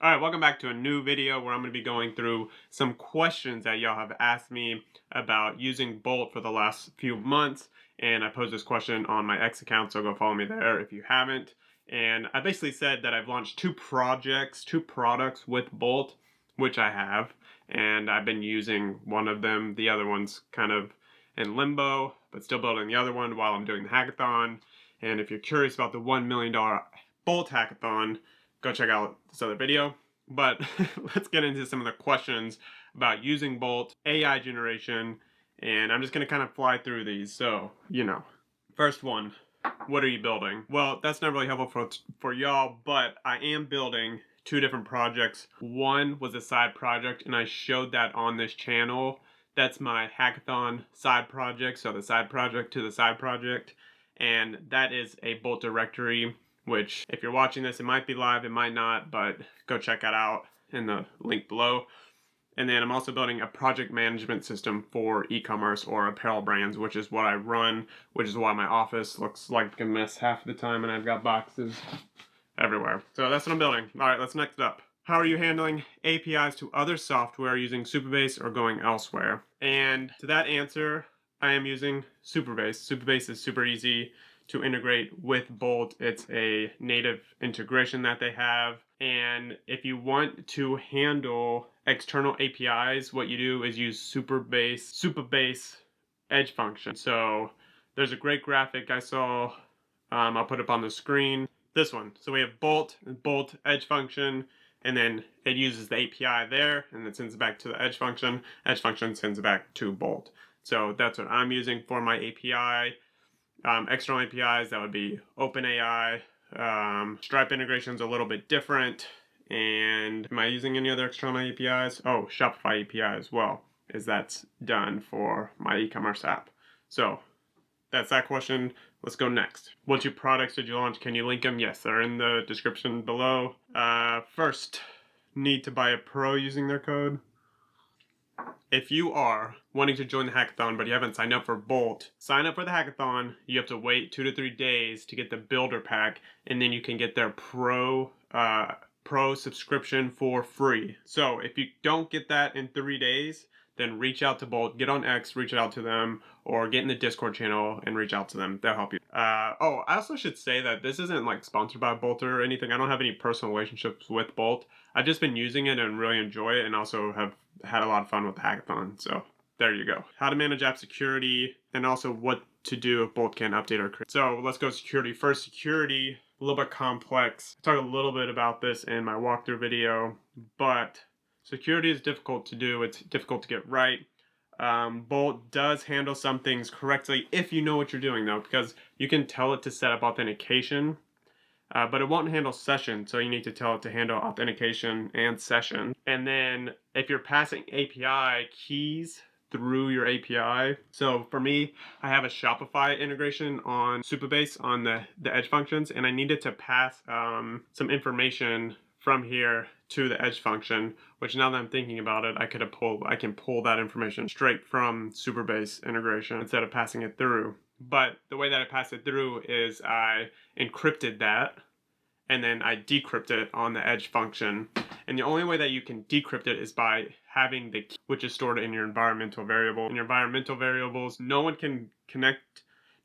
Alright, welcome back to a new video where I'm going to be going through some questions that y'all have asked me about using Bolt for the last few months. And I posed this question on my X account, so go follow me there if you haven't. And I basically said that I've launched two products with Bolt, which I have. And I've been using one of them. The other one's kind of in limbo, but still building the other one while I'm doing the hackathon. And if you're curious about the $1 million Bolt hackathon, go check out this other video. But let's get into some of the questions about using Bolt, AI generation, and I'm just going to kind of fly through these. So, first one, what are you building? Well, that's not really helpful for y'all, but I am building two different projects. One was a side project, and I showed that on this channel. That's my hackathon side project, so the side project to the side project, and that is a Bolt directory, which if you're watching this, it might be live, it might not, but go check that out in the link below. And then I'm also building a project management system for e-commerce or apparel brands, which is what I run, which is why my office looks like a mess half the time and I've got boxes everywhere. So that's what I'm building. All right, let's next up. How are you handling APIs to other software using Supabase or going elsewhere? And to that answer, I am using Supabase. Supabase is super easy to integrate with Bolt. It's a native integration that they have. And if you want to handle external APIs, what you do is use Supabase edge function. So there's a great graphic I saw. I'll put it up on the screen. This one. So we have Bolt edge function, and then it uses the API there, and it sends it back to the edge function. Edge function sends it back to Bolt. So that's what I'm using for my API. External APIs, that would be OpenAI. Stripe integration is a little bit different. And am I using any other external APIs? Oh, Shopify API as well, as that's done for my e-commerce app. So that's that question. Let's go next. What two products did you launch? Can you link them? Yes, they're in the description below. First, need to buy a pro using their code. If you are wanting to join the hackathon but you haven't signed up for Bolt, sign up for the hackathon. You have to wait 2 to 3 days to get the builder pack, and then you can get their pro subscription for free. So if you don't get that in 3 days, then reach out to Bolt, get on X, reach out to them, or get in the Discord channel and reach out to them. They'll help you. I also should say that this isn't like sponsored by Bolt or anything. I don't have any personal relationships with Bolt. I've just been using it and really enjoy it, and also have had a lot of fun with the hackathon. So there you go. How to manage app security, and also what to do if Bolt can't update or create. So let's go security first. Security, a little bit complex. I talked a little bit about this in my walkthrough video, but security is difficult to do. It's difficult to get right. Bolt does handle some things correctly if you know what you're doing, though, because you can tell it to set up authentication, but it won't handle session, so you need to tell it to handle authentication and session. And then if you're passing API keys through your API, so for me, I have a Shopify integration on Supabase on the edge functions, and I needed to pass some information from here to the edge function, which now that I'm thinking about it, I can pull that information straight from Supabase integration instead of passing it through. But the way that I pass it through is I encrypted that, and then I decrypt it on the edge function. And the only way that you can decrypt it is by having the key, which is stored in your environmental variable. In your environmental variables, no one can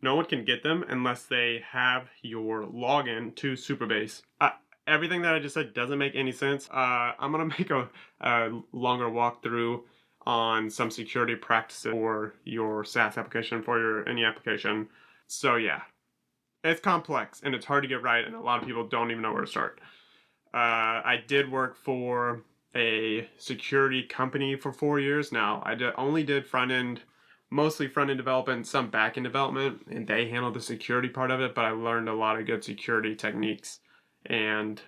get them unless they have your login to Supabase. Everything that I just said doesn't make any sense. I'm going to make a longer walkthrough on some security practices for your SaaS application, for any application. So yeah, it's complex and it's hard to get right, and a lot of people don't even know where to start. I did work for a security company for 4 years now. I only did mostly front-end development, some back-end development, and they handled the security part of it, but I learned a lot of good security techniques. And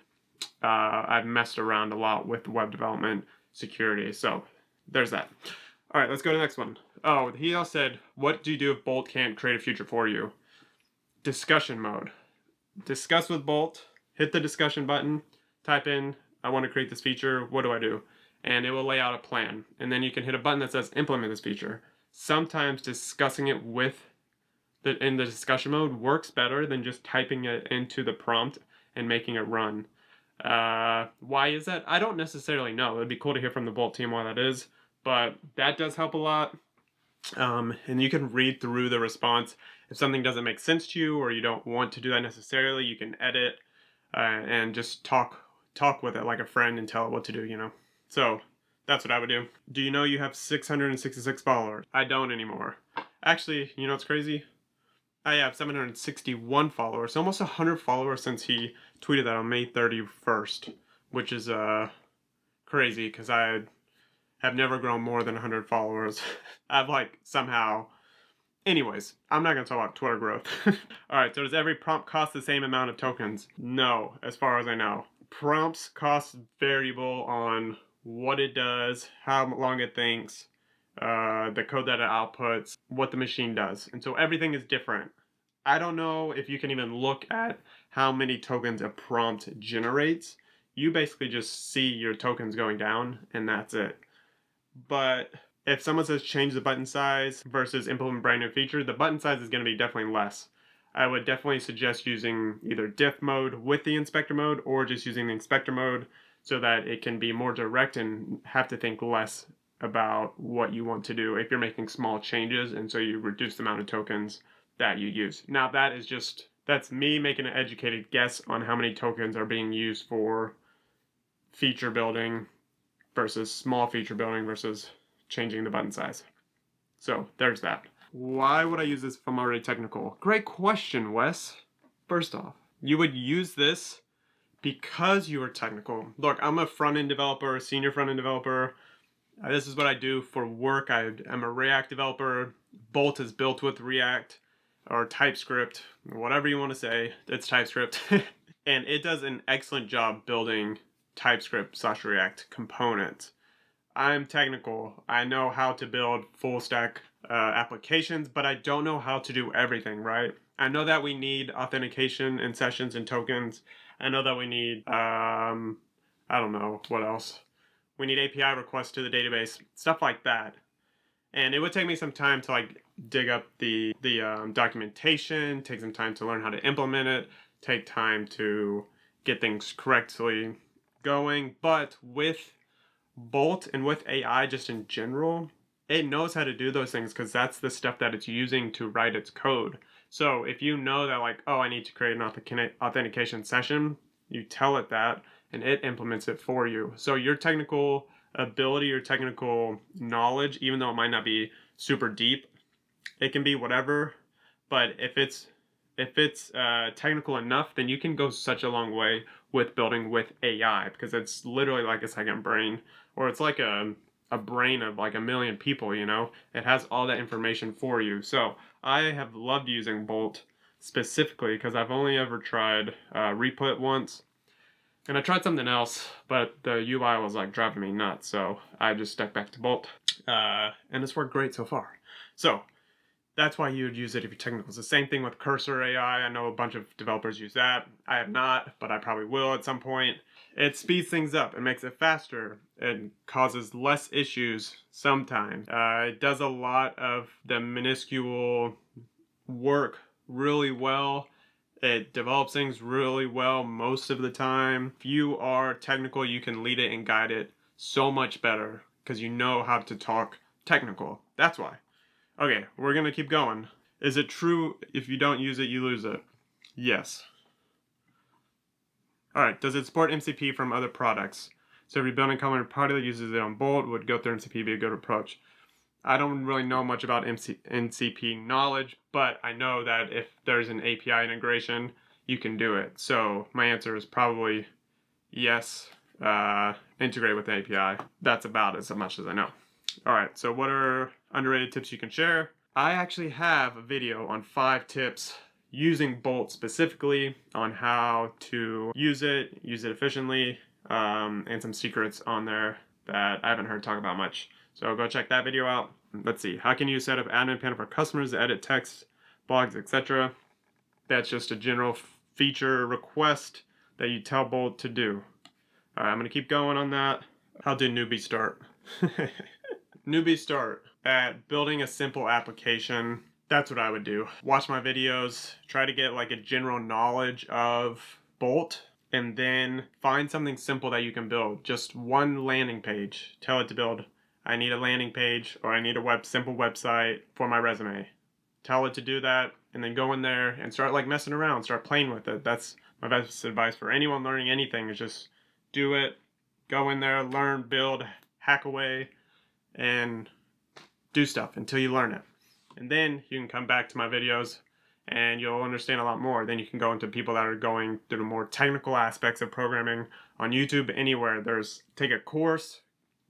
I've messed around a lot with web development security. So there's that. All right, let's go to the next one. Oh, he also said, what do you do if Bolt can't create a feature for you? Discussion mode. Discuss with Bolt, hit the discussion button, type in, I want to create this feature, what do I do? And it will lay out a plan. And then you can hit a button that says implement this feature. Sometimes discussing it in the discussion mode works better than just typing it into the prompt and making it run. Why is that? I don't necessarily know. It'd be cool to hear from the Bolt team why that is, but that does help a lot. And you can read through the response. If something doesn't make sense to you or you don't want to do that necessarily, you can edit and just talk with it like a friend and tell it what to do, you know. So that's what I would do. Do you know you have 666 followers? I don't anymore. Actually, you know what's crazy? I have 761 followers, almost 100 followers since he tweeted that on May 31st, which is crazy because I have never grown more than 100 followers. I've like somehow. Anyways, I'm not going to talk about Twitter growth. Alright, so does every prompt cost the same amount of tokens? No, as far as I know. Prompts cost variable on what it does, how long it thinks, the code that it outputs, what the machine does. And so everything is different. I don't know if you can even look at how many tokens a prompt generates. You basically just see your tokens going down, and that's it. But if someone says change the button size versus implement brand new feature, the button size is going to be definitely less. I would definitely suggest using either diff mode with the inspector mode or just using the inspector mode so that it can be more direct and have to think less about what you want to do if you're making small changes, and so you reduce the amount of tokens that you use. Now that's me making an educated guess on how many tokens are being used for feature building versus small feature building versus changing the button size. So there's that. Why would I use this if I'm already technical? Great question, Wes. First off, you would use this because you are technical. Look, I'm a front-end developer, a senior front-end developer. This is what I do for work. I'm a React developer. Bolt is built with React or TypeScript, whatever you want to say. It's TypeScript. And it does an excellent job building TypeScript/React components. I'm technical. I know how to build full stack applications, but I don't know how to do everything, right? I know that we need authentication and sessions and tokens. I know that we need, I don't know, what else? We need API requests to the database, stuff like that. And it would take me some time to like dig up the documentation, take some time to learn how to implement it, take time to get things correctly going. But with Bolt and with AI just in general, it knows how to do those things because that's the stuff that it's using to write its code. So if you know that like, oh, I need to create an authentication session, you tell it that and it implements it for you. So your technical ability, your technical knowledge, even though it might not be super deep, it can be whatever. But if it's technical enough, then you can go such a long way with building with AI because it's literally like a second brain, or it's like a brain of like a million people, you know? It has all that information for you. So I have loved using Bolt specifically because I've only ever tried Replit once. And I tried something else, but the UI was like driving me nuts, so I just stuck back to Bolt. And it's worked great so far. So that's why you would use it if you're technical. It's the same thing with Cursor AI. I know a bunch of developers use that. I have not, but I probably will at some point. It speeds things up. It makes it faster. It causes less issues sometimes. It does a lot of the minuscule work really well. It develops things really well most of the time. If you are technical, you can lead it and guide it so much better because you know how to talk technical. That's why. Okay, we're going to keep going. Is it true if you don't use it, you lose it? Yes. Alright, does it support MCP from other products? So if you're building a company party that uses it on Bolt, would go through MCP be a good approach? I don't really know much about MCP knowledge, but I know that if there's an API integration, you can do it. So my answer is probably yes, integrate with the API. That's about as much as I know. All right, so what are underrated tips you can share? I actually have a video on 5 tips using Bolt specifically on how to use it efficiently, and some secrets on there that I haven't heard talk about much. So go check that video out. Let's see. How can you set up admin panel for customers to edit text, blogs, etc.? That's just a general feature request that you tell Bolt to do. All right, I'm going to keep going on that. How did newbies start? Newbies start at building a simple application. That's what I would do. Watch my videos. Try to get like a general knowledge of Bolt. and then find something simple that you can build. Just one landing page. Tell it to build, I need a landing page, or I need a simple website for my resume. Tell it to do that, and then go in there and start like messing around, start playing with it. That's my best advice for anyone learning anything, is just do it, go in there, learn, build, hack away, and do stuff until you learn it. And then you can come back to my videos and you'll understand a lot more. Then you can go into people that are going through the more technical aspects of programming on YouTube, anywhere. Take a course,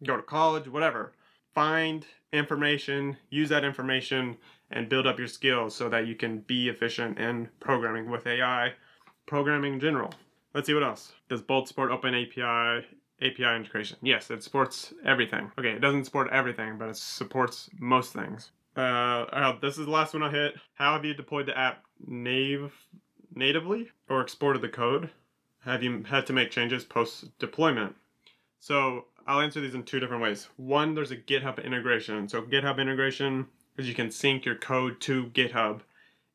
go to college, whatever. Find information, use that information, and build up your skills so that you can be efficient in programming with AI, programming in general. Let's see what else. Does Bolt support Open API integration? Yes, it supports everything. Okay, it doesn't support everything, but it supports most things. This is the last one I hit. How have you deployed the app natively or exported the code? Have you had to make changes post-deployment? So I'll answer these in two different ways. One, there's a GitHub integration. So GitHub integration is you can sync your code to GitHub,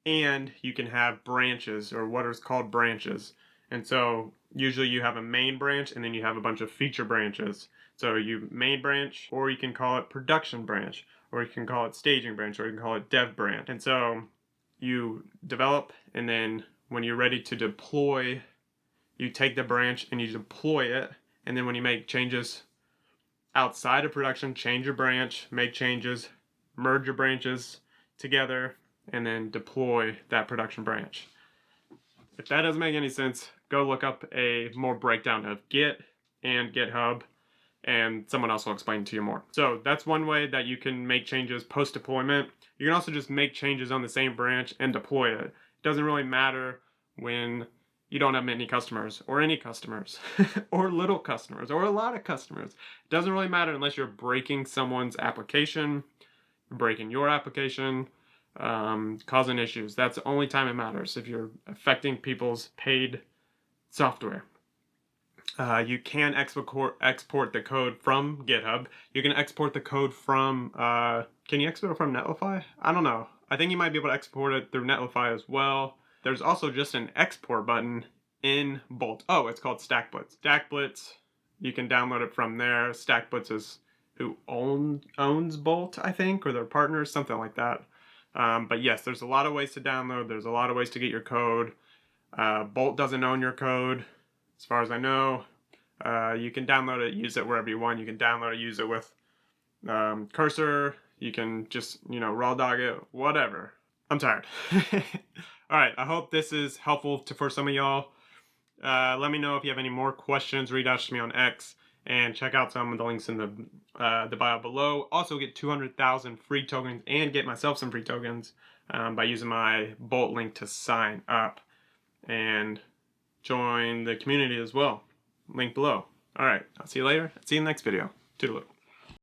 and you can have branches, or what is called branches. And so usually you have a main branch and then you have a bunch of feature branches. So you main branch, or you can call it production branch, or you can call it staging branch, or you can call it dev branch. And so you develop, and then when you're ready to deploy, you take the branch and you deploy it. And then when you make changes outside of production, change your branch, make changes, merge your branches together, and then deploy that production branch. If that doesn't make any sense, go look up a more breakdown of Git and GitHub, and someone else will explain to you more. So that's one way that you can make changes post-deployment. You can also just make changes on the same branch and deploy it. It doesn't really matter when you don't have many customers, or any customers, or little customers, or a lot of customers. It doesn't really matter unless you're breaking someone's application, breaking your application, causing issues. That's the only time it matters, if you're affecting people's paid software. You can export the code from GitHub. You can export the code from, can you export it from Netlify? I don't know. I think you might be able to export it through Netlify as well. There's also just an export button in Bolt. Oh, it's called StackBlitz. StackBlitz, you can download it from there. StackBlitz is who owns Bolt, I think, or their partners, something like that. But yes, there's a lot of ways to download. There's a lot of ways to get your code. Bolt doesn't own your code, as far as I know. You can download it, use it wherever you want. You can download it, use it with Cursor. You can just, raw dog it, whatever. I'm tired. All right, I hope this is helpful for some of y'all. Let me know if you have any more questions. Reach out to me on X, and check out some of the links in the bio below. Also get 200,000 free tokens and get myself some free tokens by using my Bolt link to sign up, and join the community as well. Link below. All right, I'll see you later. See you in the next video. Toodaloo.